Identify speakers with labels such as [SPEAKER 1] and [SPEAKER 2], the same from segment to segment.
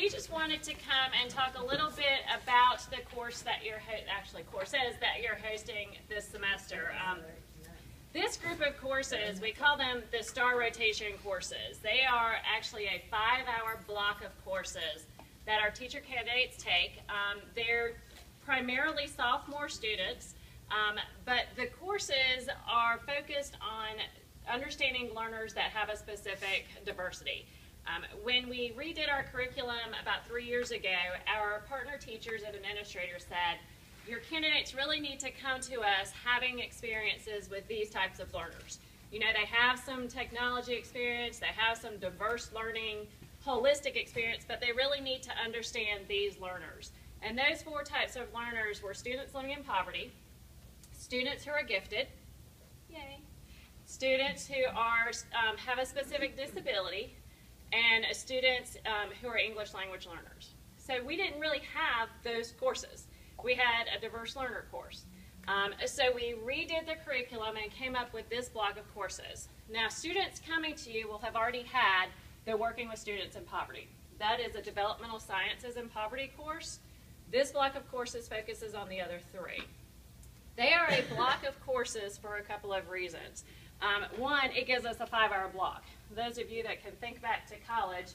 [SPEAKER 1] we just wanted to come and talk a little bit about the course that courses that you're hosting this semester. This group of courses, we call them the Star Rotation courses. They are actually a 5-hour block of courses that our teacher candidates take. They're primarily sophomore students, but the courses are focused on understanding learners that have a specific diversity. When we redid our curriculum about 3 years ago, our partner teachers and administrators said, your candidates really need to come to us having experiences with these types of learners. You know, they have some technology experience, they have some diverse learning, holistic experience, but they really need to understand these learners. And those 4 types of learners were students living in poverty, students who are gifted, yay, students who are have a specific disability, and students who are English language learners. So we didn't really have those courses. We had a diverse learner course. So we redid the curriculum and came up with this block of courses. Now, students coming to you will have already had the Working with Students in Poverty. That is a Developmental Sciences in Poverty course. This block of courses focuses on the other 3. They are a block of courses for a couple of reasons. One, it gives us a 5-hour block. Those of you that can think back to college,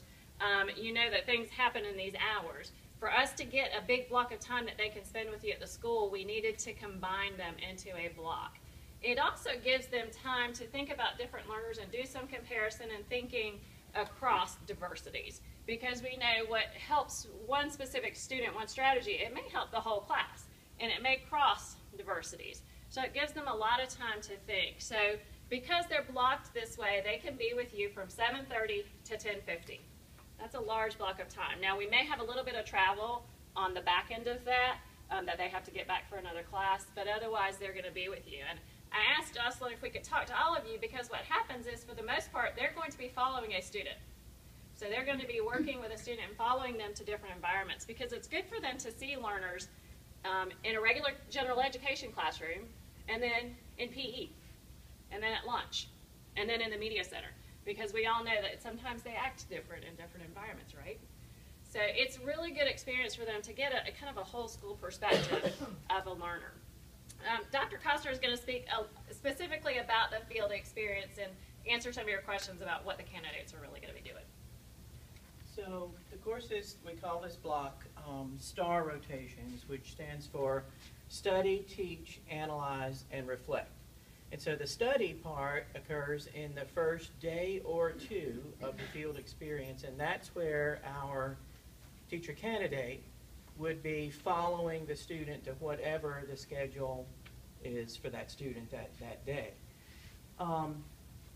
[SPEAKER 1] you know that things happen in these hours. For us to get a big block of time that they can spend with you at the school, we needed to combine them into a block. It also gives them time to think about different learners and do some comparison and thinking across diversities. Because we know what helps one specific student, one strategy, it may help the whole class, and it may cross diversities. So it gives them a lot of time to think. So because they're blocked this way, they can be with you from 7:30 to 10:50. That's a large block of time. Now, we may have a little bit of travel on the back end of that, that they have to get back for another class, but otherwise they're going to be with you. And I asked Jocelyn if we could talk to all of you, because what happens is, for the most part, they're going to be following a student. So they're going to be working with a student and following them to different environments, because it's good for them to see learners in a regular general education classroom, and then in PE, and then at lunch, and then in the media center. Because we all know that sometimes they act different in different environments, right? So it's really good experience for them to get a kind of a whole school perspective of a learner. Dr. Costner is going to speak specifically about the field experience and answer some of your questions about what the candidates are really going to be doing.
[SPEAKER 2] So the courses, we call this block STAR rotations, which stands for Study, Teach, Analyze, and Reflect. And so the study part occurs in the first day or 2 of the field experience, and that's where our teacher candidate would be following the student to whatever the schedule is for that student that day.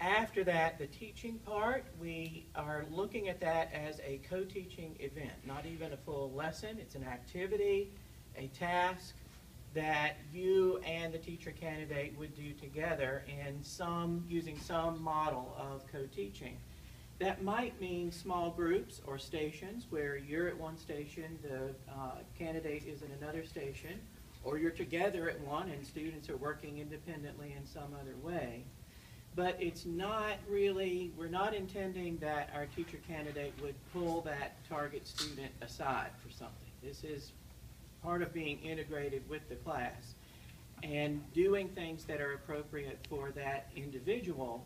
[SPEAKER 2] After that, the teaching part, we are looking at that as a co-teaching event, not even a full lesson. It's an activity, a task that you and the teacher candidate would do together in using some model of co-teaching. That might mean small groups or stations where you're at one station, the candidate is in another station, or you're together at one and students are working independently in some other way. But it's not really, we're not intending that our teacher candidate would pull that target student aside for something. This is part of being integrated with the class and doing things that are appropriate for that individual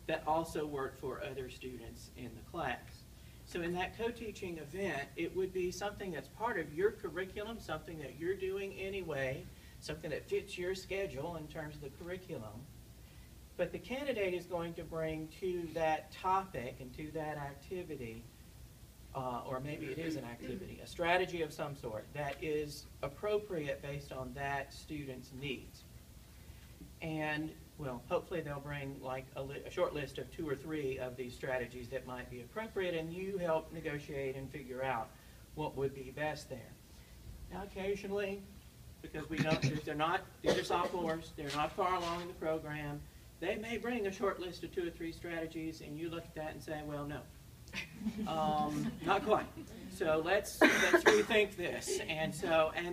[SPEAKER 2] that also work for other students in the class. So in that co-teaching event, it would be something that's part of your curriculum, something that you're doing anyway, something that fits your schedule in terms of the curriculum. But the candidate is going to bring to that topic and to that activity, or maybe it is an activity, a strategy of some sort that is appropriate based on that student's needs. And, well, hopefully they'll bring like a short list of 2 or 3 of these strategies that might be appropriate, and you help negotiate and figure out what would be best there. Now, occasionally, because we don't, these are sophomores, they're not far along in the program, they may bring a short list of 2 or 3 strategies, and you look at that and say, well, no. Not quite. So let's rethink this. And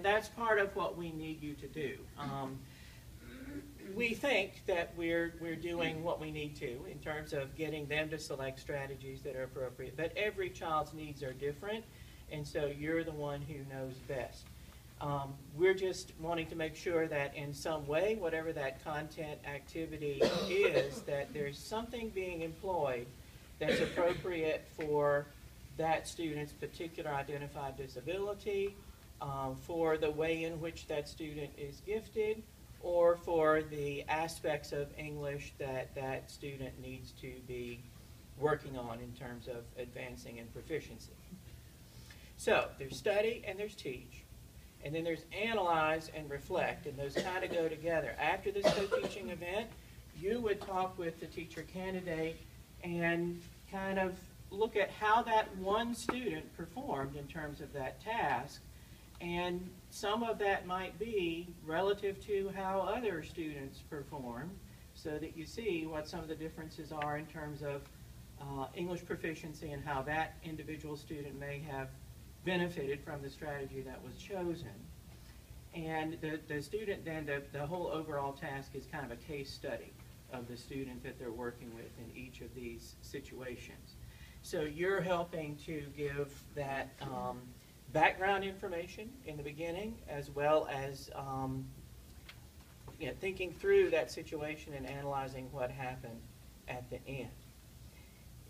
[SPEAKER 2] that's part of what we need you to do. We think that we're doing what we need to in terms of getting them to select strategies that are appropriate. But every child's needs are different, And so you're the one who knows best. We're just wanting to make sure that in some way, whatever that content activity is, that there's something being employed that's appropriate for that student's particular identified disability, for the way in which that student is gifted, or for the aspects of English that that student needs to be working on in terms of advancing in proficiency. So there's study and there's teach. And then there's analyze and reflect, and those kind of go together. After this co-teaching event, you would talk with the teacher candidate and kind of look at how that one student performed in terms of that task, and some of that might be relative to how other students performed, so that you see what some of the differences are in terms of English proficiency and how that individual student may have benefited from the strategy that was chosen. And the student then, the whole overall task is kind of a case study of the student that they're working with in each of these situations. So you're helping to give that background information in the beginning, as well as thinking through that situation and analyzing what happened at the end.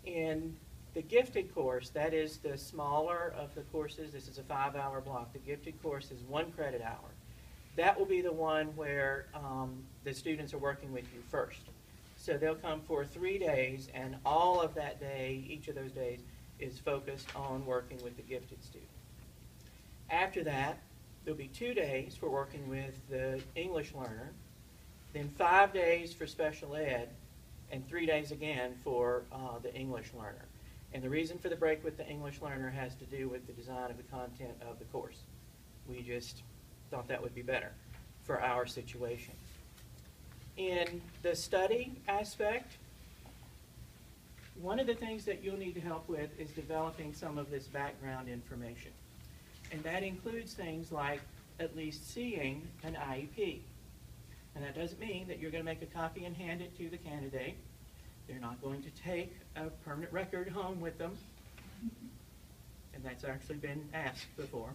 [SPEAKER 2] In the gifted course, that is the smaller of the courses. This is a 5-hour block. The gifted course is 1 credit hour. That will be the one where the students are working with you first. So they'll come for 3 days, and all of that day, each of those days, is focused on working with the gifted student. After that, there'll be 2 days for working with the English learner, then 5 days for special ed, and 3 days again for the English learner. And the reason for the break with the English learner has to do with the design of the content of the course. We just thought that would be better for our situation. In the study aspect, one of the things that you'll need to help with is developing some of this background information. And that includes things like at least seeing an IEP. And that doesn't mean that you're going to make a copy and hand it to the candidate. They're not going to take a permanent record home with them. And that's actually been asked before.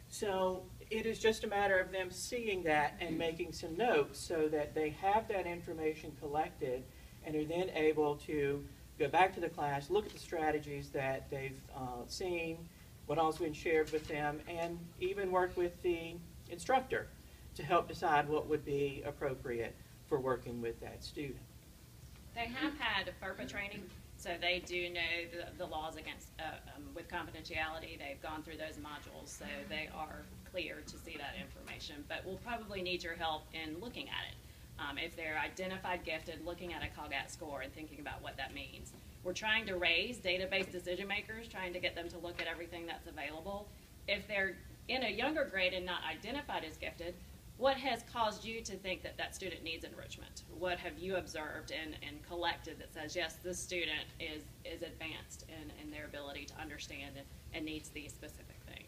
[SPEAKER 2] So it is just a matter of them seeing that and making some notes so that they have that information collected and are then able to go back to the class, look at the strategies that they've seen, what all's been shared with them, and even work with the instructor to help decide what would be appropriate for working with that student.
[SPEAKER 1] They have had FERPA training, so they do know the laws against with confidentiality. They've gone through those modules, so they are clear to see that information. But we'll probably need your help in looking at it. If they're identified gifted, looking at a COGAT score and thinking about what that means. We're trying to raise database decision makers, trying to get them to look at everything that's available. If they're in a younger grade and not identified as gifted, what has caused you to think that that student needs enrichment? What have you observed and collected that says, yes, this student is advanced in their ability to understand and needs these specific things?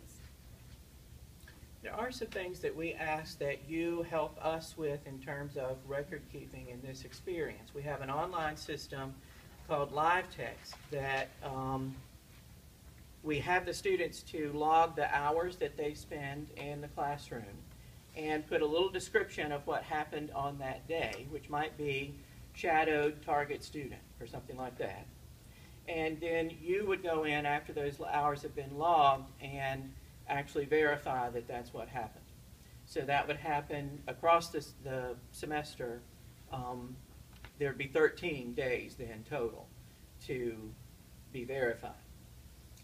[SPEAKER 2] There are some things that we ask that you help us with in terms of record keeping in this experience. We have an online system called LiveText that we have the students to log the hours that they spend in the classroom and put a little description of what happened on that day, which might be shadowed target student or something like that. And then you would go in after those hours have been logged and actually verify that that's what happened. So that would happen across the semester. There'd be 13 days then total to be verified.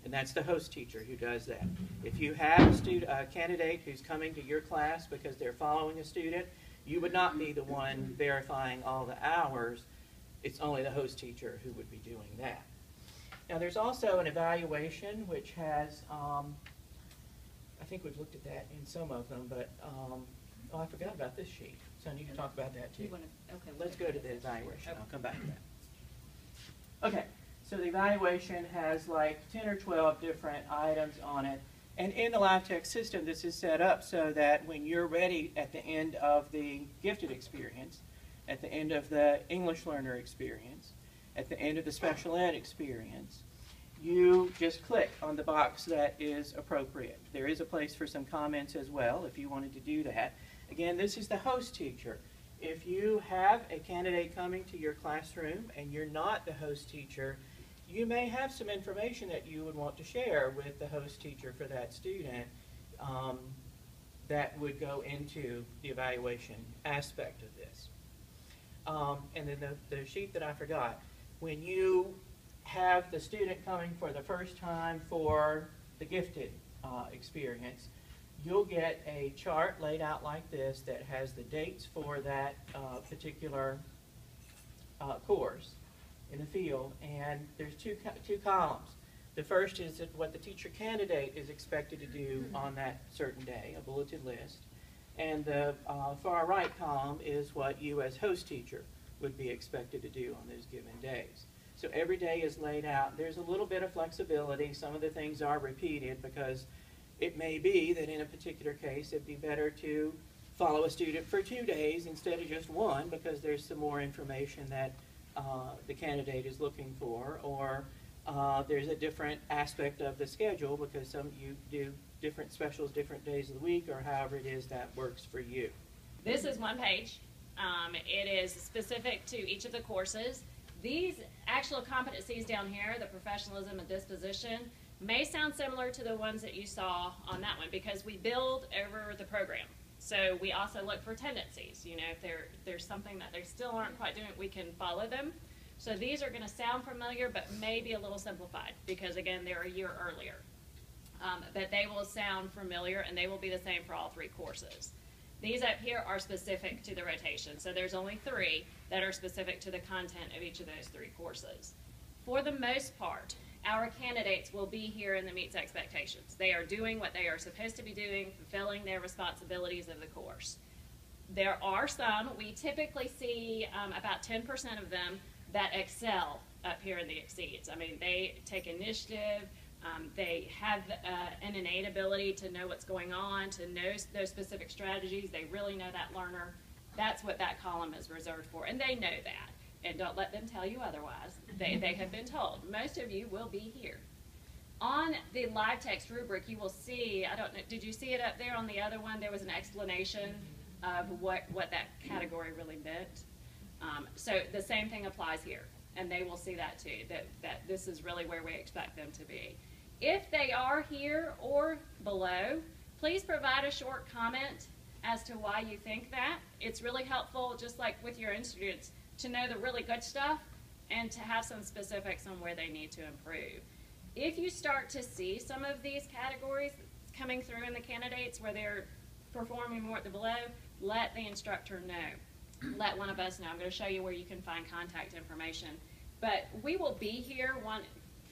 [SPEAKER 2] And that's the host teacher who does that. If you have a candidate who's coming to your class because they're following a student, you would not be the one verifying all the hours. It's only the host teacher who would be doing that. Now there's also an evaluation which has, I think we've looked at that in some of them, but oh, I forgot about this sheet. So you can talk about that too.
[SPEAKER 1] Okay,
[SPEAKER 2] let's go to the evaluation. I'll come back to that. Okay. So the evaluation has like 10 or 12 different items on it. And in the LiveText system, this is set up so that when you're ready at the end of the gifted experience, at the end of the English learner experience, at the end of the special ed experience, you just click on the box that is appropriate. There is a place for some comments as well if you wanted to do that. Again, this is the host teacher. If you have a candidate coming to your classroom and you're not the host teacher, you may have some information that you would want to share with the host teacher for that student that would go into the evaluation aspect of this. And then the sheet that I forgot, when you have the student coming for the first time for the gifted experience, you'll get a chart laid out like this that has the dates for that particular course in the field, and there's two columns. The first is what the teacher candidate is expected to do on that certain day, a bulleted list, and the far right column is what you as host teacher would be expected to do on those given days. So every day is laid out. There's a little bit of flexibility. Some of the things are repeated because it may be that in a particular case it'd be better to follow a student for 2 days instead of just one because there's some more information that the candidate is looking for, or there's a different aspect of the schedule because you do different specials different days of the week, or however it is that works for you.
[SPEAKER 1] This is one page. It is specific to each of the courses. These actual competencies down here, the professionalism and disposition, may sound similar to the ones that you saw on that one because we build over the program. So we also look for tendencies. You know, if there's something that they still aren't quite doing, we can follow them. So these are going to sound familiar, but maybe a little simplified because, again, they're a year earlier. But they will sound familiar, and they will be the same for all 3 courses. These up here are specific to the rotation. So there's only 3 that are specific to the content of each of those 3 courses. For the most part, our candidates will be here in the meets expectations. They are doing what they are supposed to be doing, fulfilling their responsibilities of the course. There are some, we typically see about 10% of them that excel up here in the exceeds. I mean, they take initiative, they have an innate ability to know what's going on, to know those specific strategies. They really know that learner. That's what that column is reserved for, and they know that. And don't let them tell you otherwise. They have been told. Most of you will be here. On the live text rubric, you will see, I don't know, did you see it up there on the other one? There was an explanation of what that category really meant. So the same thing applies here, and they will see that too, that this is really where we expect them to be. If they are here or below, please provide a short comment as to why you think that. It's really helpful, just like with your own students, to know the really good stuff and to have some specifics on where they need to improve. If you start to see some of these categories coming through in the candidates where they're performing more at the below, let the instructor know. Let one of us know. I'm going to show you where you can find contact information. But we will be here,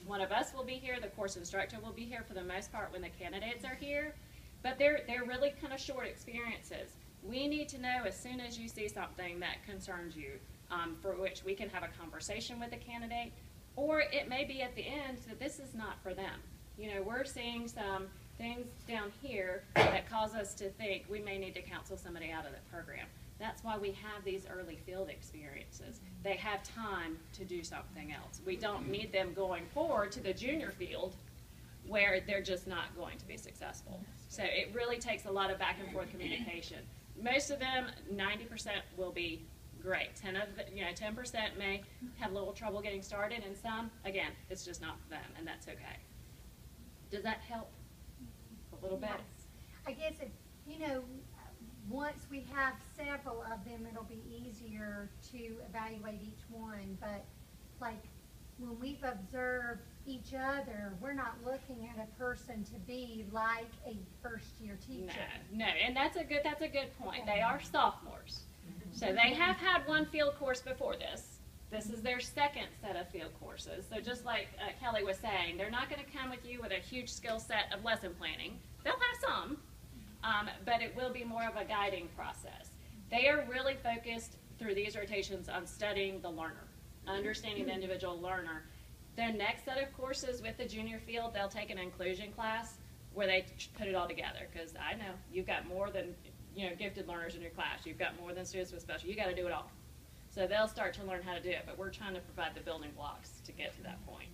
[SPEAKER 1] one of us will be here, the course instructor will be here for the most part when the candidates are here. But they're really kind of short experiences. We need to know as soon as you see something that concerns you, for which we can have a conversation with the candidate, or it may be at the end that this is not for them. You know, we're seeing some things down here that cause us to think we may need to counsel somebody out of the program. That's why we have these early field experiences. They have time to do something else. We don't need them going forward to the junior field where they're just not going to be successful. So it really takes a lot of back and forth communication. Most of them, 90% will be great. 10% may have a little trouble getting started, and some, again, it's just not for them, and that's okay. Does that help a little bit?
[SPEAKER 3] Yes. I guess if, once we have several of them, it'll be easier to evaluate each one. But like when we've observed each other, we're not looking at a person to be like a first-year teacher.
[SPEAKER 1] No, and that's a good point. They are sophomores. So they have had one field course before this. This is their second set of field courses. So just like Kelly was saying, they're not going to come with you with a huge skill set of lesson planning. They'll have some, but it will be more of a guiding process. They are really focused through these rotations on studying the learner, understanding the individual learner. Their next set of courses with the junior field, they'll take an inclusion class where they put it all together, because I know you've got more than gifted learners in your class. You've got more than students with special. You got to do it all. So they'll start to learn how to do it, but we're trying to provide the building blocks to get to that point.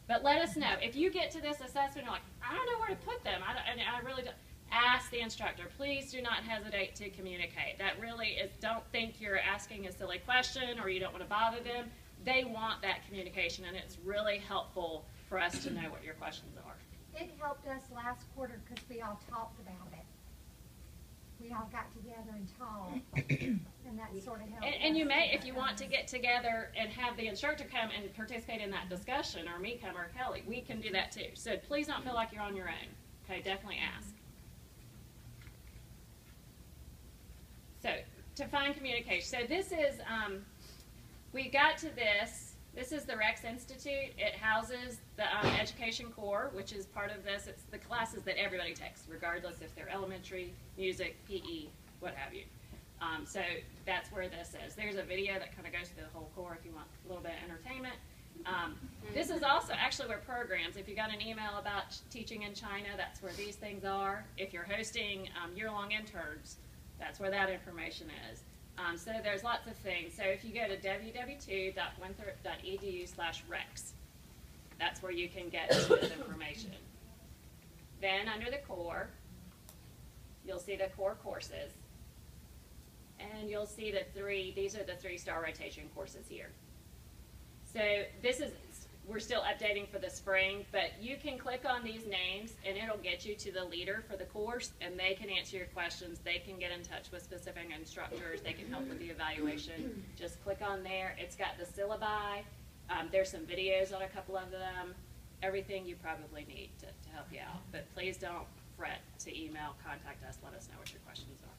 [SPEAKER 1] But let us know. If you get to this assessment, you're like, I don't know where to put them. I really don't. Ask the instructor. Please do not hesitate to communicate. That really is, don't think you're asking a silly question or you don't want to bother them. They want that communication, and it's really helpful for us to know what your questions are.
[SPEAKER 3] It helped us last quarter because we all talked about it. We all got together and talked, and that sort of helped.
[SPEAKER 1] And you may, if you want to get together and have the instructor come and participate in that discussion, or me come, or Kelly, we can do that too. So please don't feel like you're on your own. Okay, definitely ask. So, to find communication. So this is, we got to this. This is the Rex Institute. It houses the Education Core, which is part of this. It's the classes that everybody takes, regardless if they're elementary, music, PE, what have you. So that's where this is. There's a video that kind of goes through the whole core if you want a little bit of entertainment. This is also actually where programs, if you got an email about teaching in China, that's where these things are. If you're hosting year-long interns, that's where that information is. So there's lots of things. So if you go to www.winthrop.edu/rex, that's where you can get this information. Then under the core, you'll see the core courses. And you'll see these are the 3-star rotation courses here. So this is, we're still updating for the spring, but you can click on these names and it'll get you to the leader for the course, and they can answer your questions. They can get in touch with specific instructors. They can help with the evaluation. Just click on there. It's got the syllabi. There's some videos on a couple of them. Everything you probably need to help you out. But please don't fret to email, contact us, let us know what your questions are.